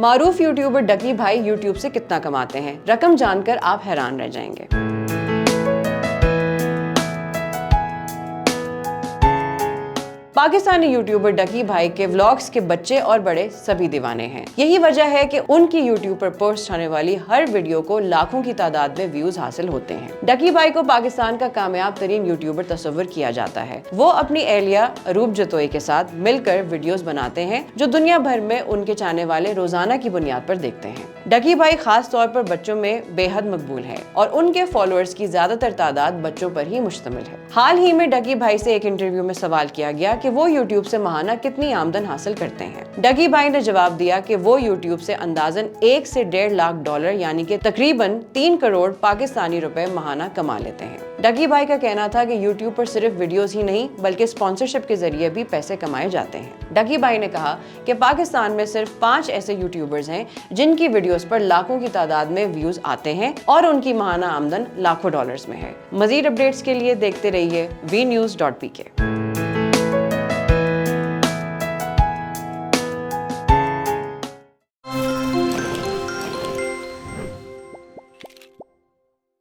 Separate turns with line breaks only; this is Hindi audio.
मारूफ यूट्यूबर डकी भाई यूट्यूब से कितना कमाते हैं, रकम जानकर आप हैरान रह जाएंगे। पाकिस्तानी यूट्यूबर डकी भाई के व्लॉग्स के बच्चे और बड़े सभी दीवाने हैं। यही वजह है कि उनकी यूट्यूब पर पोस्ट होने वाली हर वीडियो को लाखों की तादाद में व्यूज हासिल होते हैं। डकी भाई को पाकिस्तान का कामयाब तरीन यूट्यूबर तस्वर किया जाता है। वो अपनी एहलिया अरूब जतोई के साथ मिलकर वीडियोस बनाते हैं जो दुनिया भर में उनके चाहने वाले रोजाना की बुनियाद पर देखते हैं। डकी भाई खास तौर पर बच्चों में बेहद मकबूल है और उनके फॉलोअर्स की ज्यादातर तादाद बच्चों पर ही मुश्तमिल है। हाल ही में डकी भाई से एक इंटरव्यू में सवाल किया गया कि वो यूट्यूब से माहाना कितनी आमदन हासिल करते हैं। डकी भाई ने जवाब दिया कि वो यूट्यूब से अंदाजन 1 से 1.5 लाख डॉलर यानी कि तकरीबन 3 करोड़ पाकिस्तानी रुपए माहाना कमा लेते हैं। डकी भाई का कहना था कि यूट्यूब पर सिर्फ वीडियोस ही नहीं बल्कि स्पॉन्सरशिप के जरिए भी पैसे कमाए जाते हैं। डकी भाई ने कहा कि पाकिस्तान में सिर्फ 5 ऐसे यूट्यूबर्स हैं जिनकी वीडियोस पर लाखों की तादाद में व्यूज आते हैं और उनकी माहाना आमदन लाखों डॉलर्स में है। मजीद अपडेट्स के लिए देखते रहिए vnews.pk।